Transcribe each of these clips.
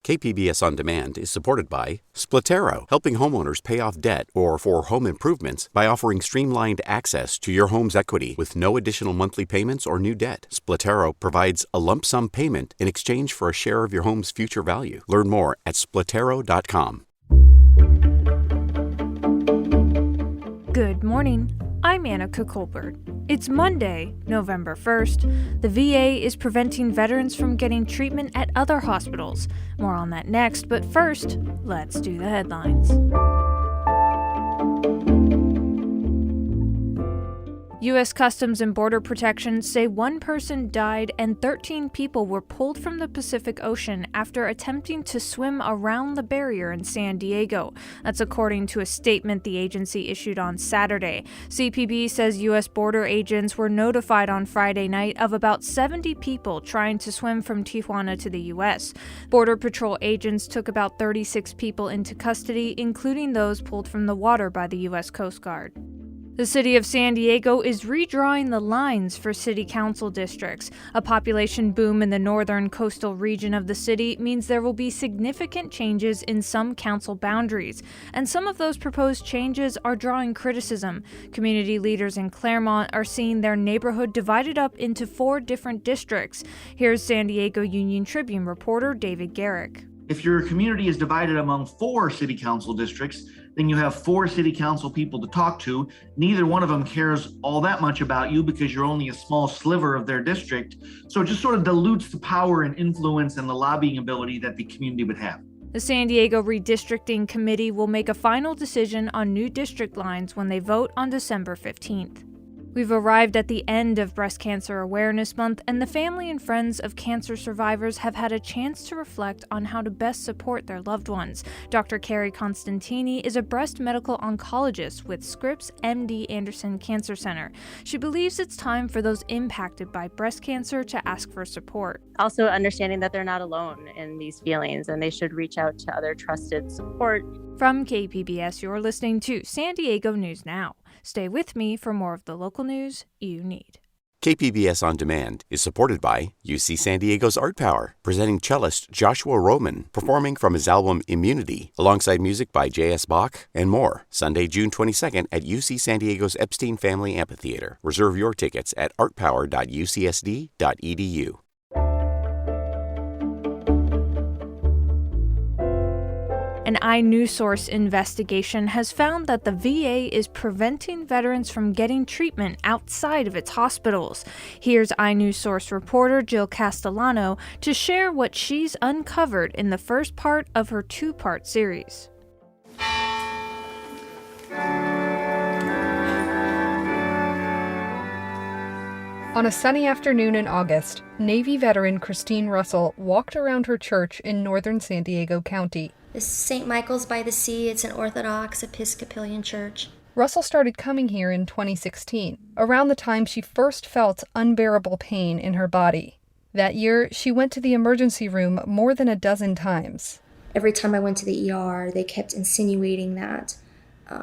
KPBS On Demand is supported by Splatero, helping homeowners pay off debt or for home improvements by offering streamlined access to your home's equity with no additional monthly payments or new debt. Splatero provides a lump sum payment in exchange for a share of your home's future value. Learn more at splatero.com. Good morning. I'm Annika Colbert. It's Monday, November 1st. The VA is preventing veterans from getting treatment at other hospitals. More on that next, but first, let's do the headlines. U.S. Customs and Border Protection say one person died and 13 people were pulled from the Pacific Ocean after attempting to swim around the barrier in San Diego. That's according to a statement the agency issued on Saturday. CPB says U.S. border agents were notified on Friday night of about 70 people trying to swim from Tijuana to the U.S. Border Patrol agents took about 36 people into custody, including those pulled from the water by the U.S. Coast Guard. The city of San Diego is redrawing the lines for city council districts. A population boom in the northern coastal region of the city means there will be significant changes in some council boundaries, and some of those proposed changes are drawing criticism. Community leaders in Claremont are seeing their neighborhood divided up into 4 different districts. Here's San Diego Union Tribune reporter David Garrick. If your community is divided among 4 city council districts, then you have 4 city council people to talk to. Neither one of them cares all that much about you because you're only a small sliver of their district. So it just sort of dilutes the power and influence and the lobbying ability that the community would have. The San Diego Redistricting Committee will make a final decision on new district lines when they vote on December 15th. We've arrived at the end of Breast Cancer Awareness Month, and the family and friends of cancer survivors have had a chance to reflect on how to best support their loved ones. Dr. Carrie Constantini is a breast medical oncologist with Scripps MD Anderson Cancer Center. She believes it's time for those impacted by breast cancer to ask for support. Also understanding that they're not alone in these feelings and they should reach out to other trusted support. From KPBS, you're listening to San Diego News Now. Stay with me for more of the local news you need. KPBS On Demand is supported by UC San Diego's Art Power, presenting cellist Joshua Roman, performing from his album Immunity, alongside music by J.S. Bach and more. Sunday, June 22nd at UC San Diego's Epstein Family Amphitheater. Reserve your tickets at artpower.ucsd.edu. An inewsource investigation has found that the VA is preventing veterans from getting treatment outside of its hospitals. Here's inewsource reporter Jill Castellano to share what she's uncovered in the first part of her 2-part series. On a sunny afternoon in August, Navy veteran Christine Russell walked around her church in northern San Diego County. This is St. Michael's by the Sea. It's an Orthodox Episcopalian church. Russell started coming here in 2016, around the time she first felt unbearable pain in her body. That year, she went to the emergency room more than a dozen times. Every time I went to the ER, they kept insinuating that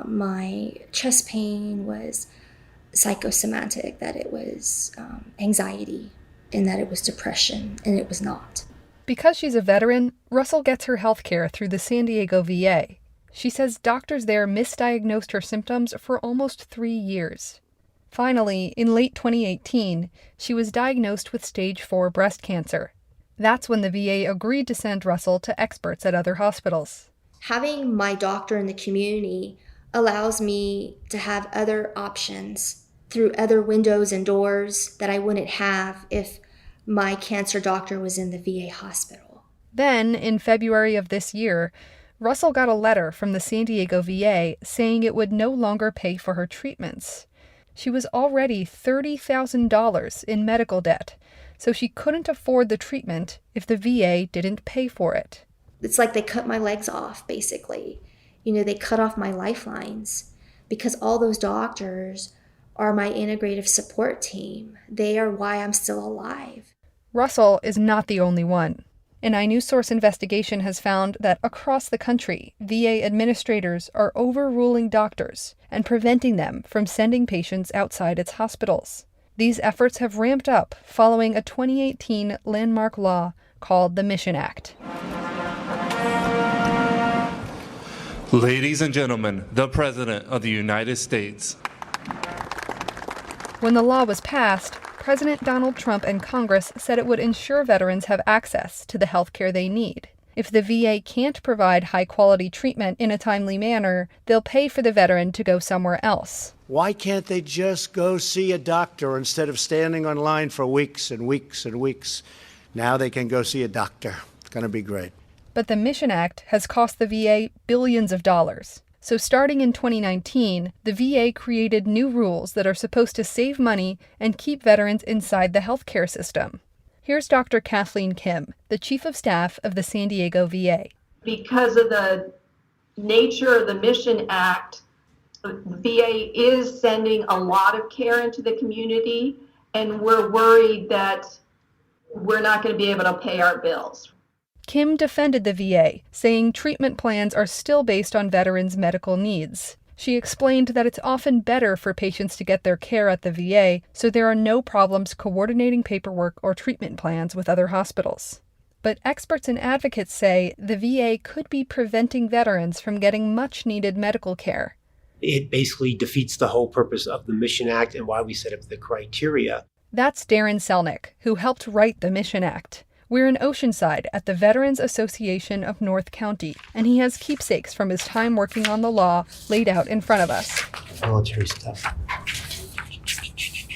my chest pain was psychosomatic, that it was anxiety, and that it was depression, and it was not. Because she's a veteran, Russell gets her health care through the San Diego VA. She says doctors there misdiagnosed her symptoms for almost 3 years. Finally, in late 2018, she was diagnosed with stage 4 breast cancer. That's when the VA agreed to send Russell to experts at other hospitals. Having my doctor in the community allows me to have other options through other windows and doors that I wouldn't have if my cancer doctor was in the VA hospital. Then, in February of this year, Russell got a letter from the San Diego VA saying it would no longer pay for her treatments. She was already $30,000 in medical debt, so she couldn't afford the treatment if the VA didn't pay for it. It's like they cut my legs off, basically. They cut off my lifelines because all those doctors are my integrative support team. They are why I'm still alive. Russell is not the only one. An inewsource investigation has found that across the country, VA administrators are overruling doctors and preventing them from sending patients outside its hospitals. These efforts have ramped up following a 2018 landmark law called the Mission Act. Ladies and gentlemen, the President of the United States. When the law was passed, President Donald Trump and Congress said it would ensure veterans have access to the health care they need. If the VA can't provide high-quality treatment in a timely manner, they'll pay for the veteran to go somewhere else. Why can't they just go see a doctor instead of standing online for weeks and weeks and weeks? Now they can go see a doctor. It's going to be great. But the Mission Act has cost the VA billions of dollars. So starting in 2019, the VA created new rules that are supposed to save money and keep veterans inside the healthcare system. Here's Dr. Kathleen Kim, the Chief of Staff of the San Diego VA. Because of the nature of the Mission Act, the VA is sending a lot of care into the community, and we're worried that we're not going to be able to pay our bills. Kim defended the VA, saying treatment plans are still based on veterans' medical needs. She explained that it's often better for patients to get their care at the VA, so there are no problems coordinating paperwork or treatment plans with other hospitals. But experts and advocates say the VA could be preventing veterans from getting much-needed medical care. It basically defeats the whole purpose of the Mission Act and why we set up the criteria. That's Darren Selnick, who helped write the Mission Act. We're in Oceanside at the Veterans Association of North County, and he has keepsakes from his time working on the law laid out in front of us. Military stuff.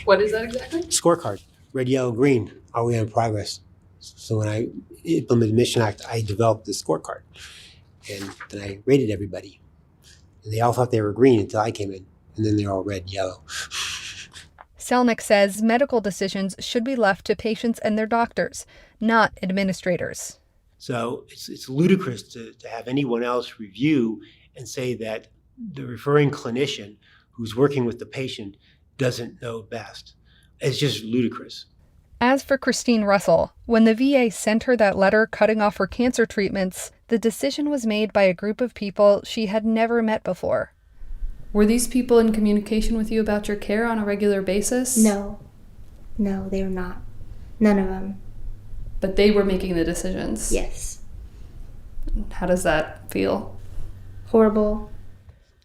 What is that exactly? Scorecard. Red, yellow, green. Are we in progress? So when I implemented the Mission Act, I developed the scorecard. And then I rated everybody. And they all thought they were green until I came in. And then they're all red, yellow. Selnick says medical decisions should be left to patients and their doctors, not administrators. So it's ludicrous to have anyone else review and say that the referring clinician who's working with the patient doesn't know best. It's just ludicrous. As for Christine Russell, when the VA sent her that letter cutting off her cancer treatments, the decision was made by a group of people she had never met before. Were these people in communication with you about your care on a regular basis? No, they were not. None of them. But they were making the decisions? Yes. How does that feel? Horrible.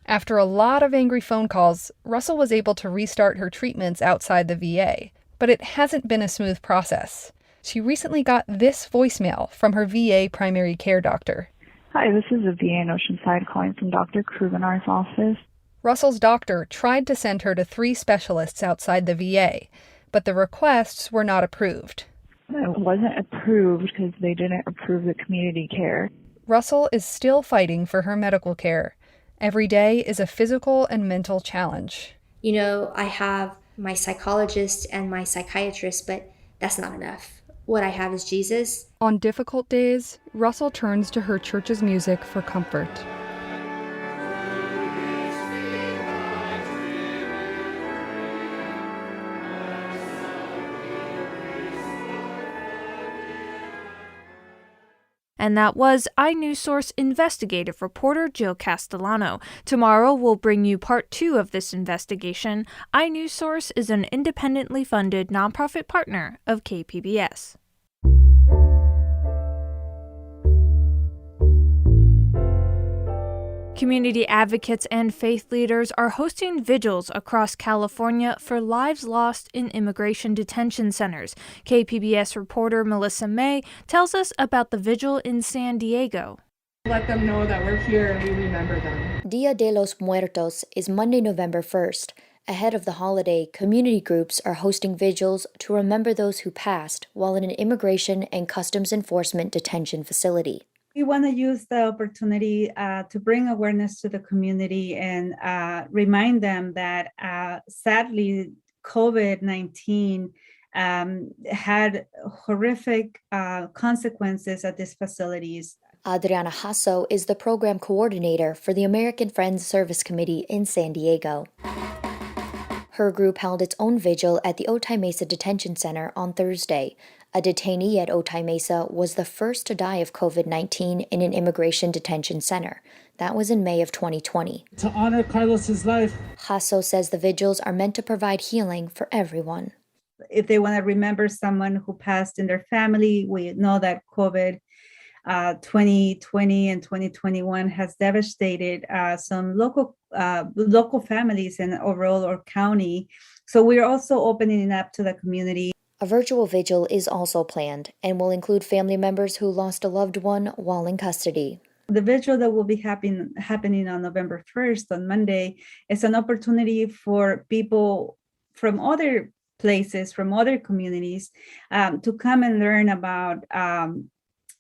After a lot of angry phone calls, Russell was able to restart her treatments outside the VA, but it hasn't been a smooth process. She recently got this voicemail from her VA primary care doctor. Hi, this is a VA in Oceanside calling from Dr. Krugenar's office. Russell's doctor tried to send her to 3 specialists outside the VA, but the requests were not approved. It wasn't approved because they didn't approve the community care. Russell is still fighting for her medical care. Every day is a physical and mental challenge. You know, I have my psychologist and my psychiatrist, but that's not enough. What I have is Jesus. On difficult days, Russell turns to her church's music for comfort. And that was inewsource investigative reporter Jill Castellano. Tomorrow we'll bring you part 2 of this investigation. inewsource is an independently funded nonprofit partner of KPBS. Community advocates and faith leaders are hosting vigils across California for lives lost in immigration detention centers. KPBS reporter Melissa May tells us about the vigil in San Diego. Let them know that we're here and we remember them. Día de los Muertos is Monday, November 1st. Ahead of the holiday, community groups are hosting vigils to remember those who passed while in an immigration and customs enforcement detention facility. We want to use the opportunity to bring awareness to the community and remind them that sadly, COVID-19 had horrific consequences at these facilities. Adriana Hasso is the program coordinator for the American Friends Service Committee in San Diego. Her group held its own vigil at the Otay Mesa Detention Center on Thursday. A detainee at Otay Mesa was the first to die of COVID-19 in an immigration detention center. That was in May of 2020. To honor Carlos's life. Hasso says the vigils are meant to provide healing for everyone. If they want to remember someone who passed in their family, we know that COVID 2020 and 2021 has devastated some local families in overall our county. So we're also opening it up to the community. A virtual vigil is also planned and will include family members who lost a loved one while in custody. The vigil that will be happening on November 1st, on Monday, is an opportunity for people from other places, from other communities, to come and learn about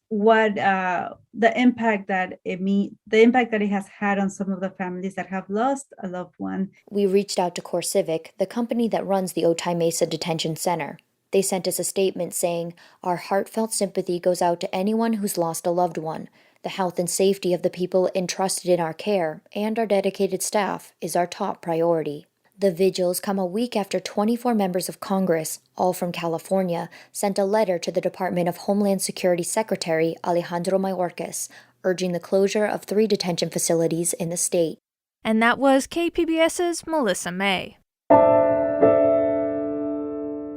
what the impact that it has had on some of the families that have lost a loved one. We reached out to CoreCivic, the company that runs the Otay Mesa Detention Center. They sent us a statement saying, "Our heartfelt sympathy goes out to anyone who's lost a loved one. The health and safety of the people entrusted in our care and our dedicated staff is our top priority." The vigils come a week after 24 members of Congress, all from California, sent a letter to the Department of Homeland Security Secretary Alejandro Mayorkas, urging the closure of 3 detention facilities in the state. And that was KPBS's Melissa May.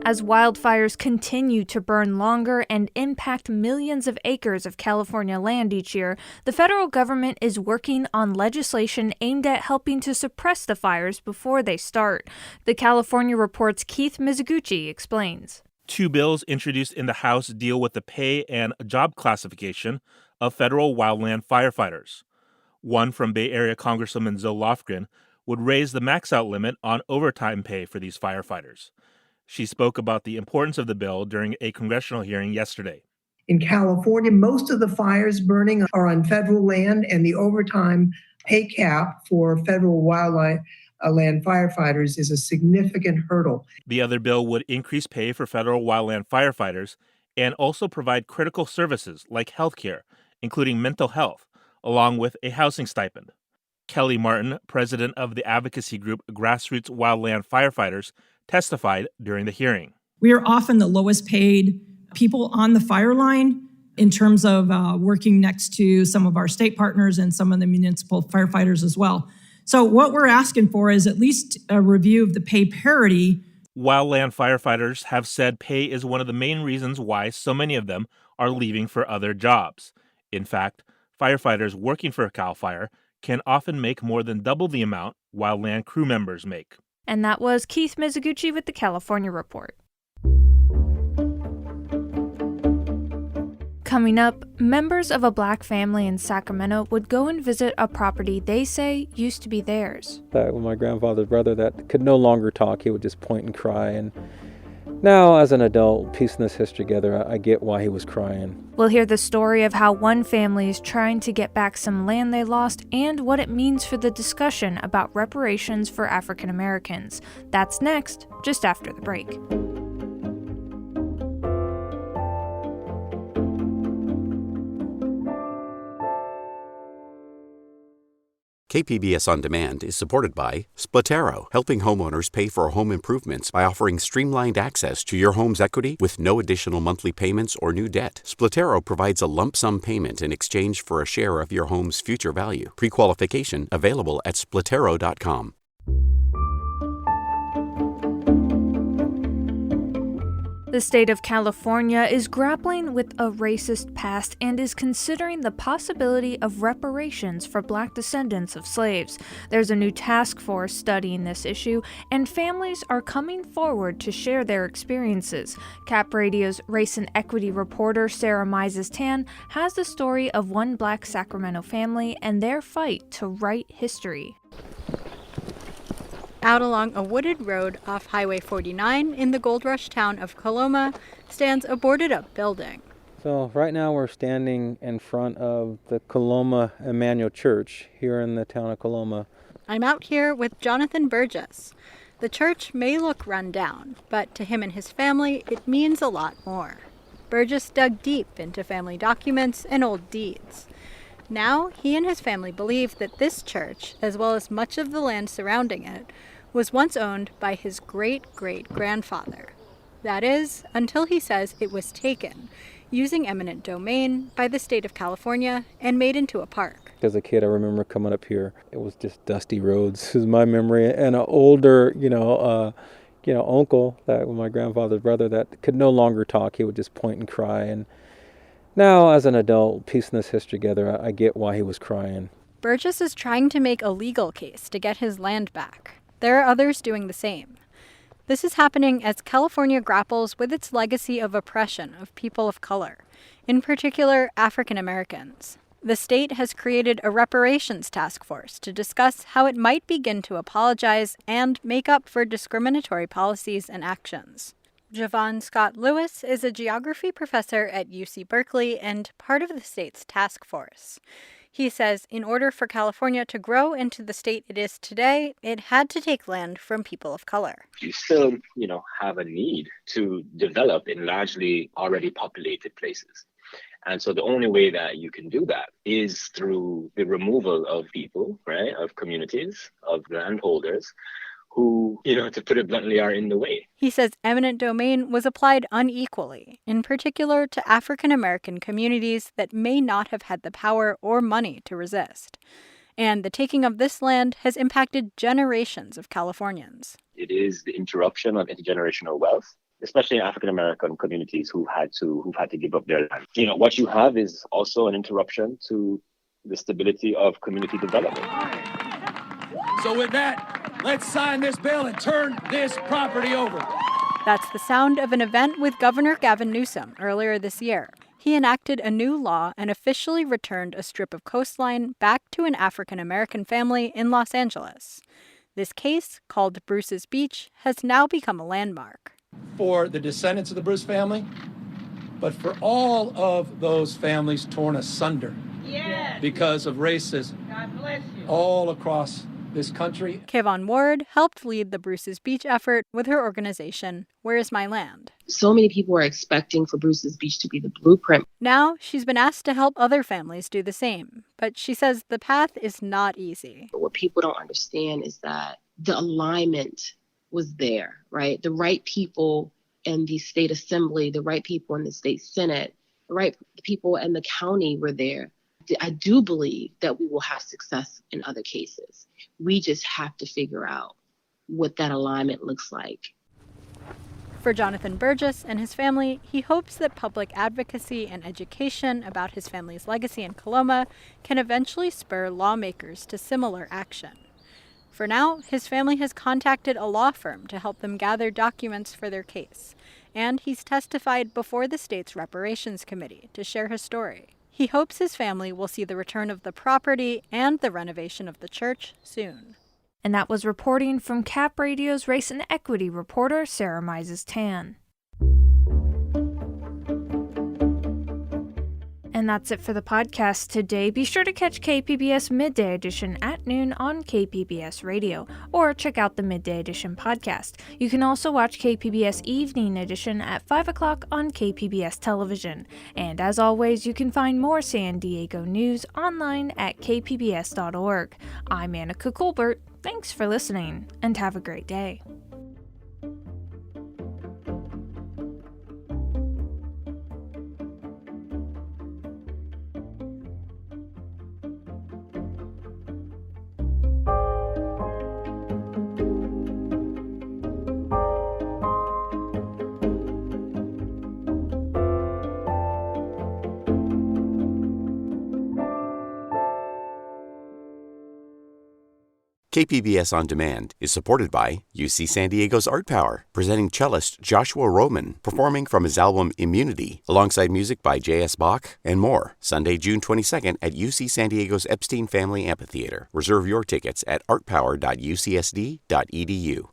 As wildfires continue to burn longer and impact millions of acres of California land each year, the federal government is working on legislation aimed at helping to suppress the fires before they start. The California Report's Keith Mizuguchi explains. 2 bills introduced in the House deal with the pay and job classification of federal wildland firefighters. One from Bay Area Congresswoman Zoe Lofgren would raise the max-out limit on overtime pay for these firefighters. She spoke about the importance of the bill during a congressional hearing yesterday. In California, most of the fires burning are on federal land, and the overtime pay cap for federal wildland firefighters is a significant hurdle. The other bill would increase pay for federal wildland firefighters and also provide critical services like health care, including mental health, along with a housing stipend. Kelly Martin, president of the advocacy group Grassroots Wildland Firefighters, testified during the hearing. We are often the lowest paid people on the fire line in terms of working next to some of our state partners and some of the municipal firefighters as well. So what we're asking for is at least a review of the pay parity. Wildland firefighters have said pay is one of the main reasons why so many of them are leaving for other jobs. In fact, firefighters working for CAL FIRE can often make more than double the amount wildland crew members make. And that was Keith Mizuguchi with the California Report. Coming up, members of a black family in Sacramento would go and visit a property they say used to be theirs. When my grandfather's brother that could no longer talk, he would just point and cry. And now, as an adult, piecing this history together, I get why he was crying. We'll hear the story of how one family is trying to get back some land they lost and what it means for the discussion about reparations for African Americans. That's next, just after the break. KPBS On Demand is supported by Splatero, helping homeowners pay for home improvements by offering streamlined access to your home's equity with no additional monthly payments or new debt. Splatero provides a lump sum payment in exchange for a share of your home's future value. Pre-qualification available at splatero.com. The state of California is grappling with a racist past and is considering the possibility of reparations for black descendants of slaves. There's a new task force studying this issue, and families are coming forward to share their experiences. Cap Radio's race and equity reporter Sarah Mises-Tan has the story of one black Sacramento family and their fight to write history. Out along a wooded road off Highway 49 in the gold rush town of Coloma stands a boarded-up building. So right now we're standing in front of the Coloma Emmanuel Church here in the town of Coloma. I'm out here with Jonathan Burgess. The church may look run down, but to him and his family, it means a lot more. Burgess dug deep into family documents and old deeds. Now, he and his family believe that this church, as well as much of the land surrounding it, was once owned by his great-great-grandfather. That is, until he says it was taken, using eminent domain by the state of California and made into a park. As a kid, I remember coming up here. It was just dusty roads, this is my memory, and an older, uncle, that my grandfather's brother that could no longer talk. He would just point and cry. And Now, as an adult, piecing this history together, I get why he was crying. Burgess is trying to make a legal case to get his land back. There are others doing the same. This is happening as California grapples with its legacy of oppression of people of color, in particular African Americans. The state has created a reparations task force to discuss how it might begin to apologize and make up for discriminatory policies and actions. Javon Scott Lewis is a geography professor at UC Berkeley and part of the state's task force. He says in order for California to grow into the state it is today, it had to take land from people of color. You still, have a need to develop in largely already populated places. And so the only way that you can do that is through the removal of people, right, of communities, of landholders, who, to put it bluntly, are in the way. He says eminent domain was applied unequally, in particular to African American communities that may not have had the power or money to resist. And the taking of this land has impacted generations of Californians. It is the interruption of intergenerational wealth, especially in African American communities who've had to give up their land. What you have is also an interruption to the stability of community development. So with that, let's sign this bill and turn this property over. That's the sound of an event with Governor Gavin Newsom earlier this year. He enacted a new law and officially returned a strip of coastline back to an African American family in Los Angeles. This case, called Bruce's Beach, has now become a landmark. For the descendants of the Bruce family, but for all of those families torn asunder because of racism all across this country. Kayvon Ward helped lead the Bruce's Beach effort with her organization, Where Is My Land? So many people are expecting for Bruce's Beach to be the blueprint. Now she's been asked to help other families do the same, but she says the path is not easy. What people don't understand is that the alignment was there, right? The right people in the state assembly, the right people in the state senate, the right people in the county were there. I do believe that we will have success in other cases. We just have to figure out what that alignment looks like. For Jonathan Burgess and his family, he hopes that public advocacy and education about his family's legacy in Coloma can eventually spur lawmakers to similar action. For now, his family has contacted a law firm to help them gather documents for their case, and he's testified before the state's reparations committee to share his story. He hopes his family will see the return of the property and the renovation of the church soon. And that was reporting from Cap Radio's race and equity reporter, Sarah Mises-Tan. And that's it for the podcast today. Be sure to catch KPBS Midday Edition at noon on KPBS Radio, or check out the Midday Edition podcast. You can also watch KPBS Evening Edition at 5 o'clock on KPBS Television. And as always, you can find more San Diego news online at kpbs.org. I'm Annika Colbert. Thanks for listening, and have a great day. KPBS On Demand is supported by UC San Diego's Art Power, presenting cellist Joshua Roman, performing from his album Immunity, alongside music by J.S. Bach and more, Sunday, June 22nd at UC San Diego's Epstein Family Amphitheater. Reserve your tickets at artpower.ucsd.edu.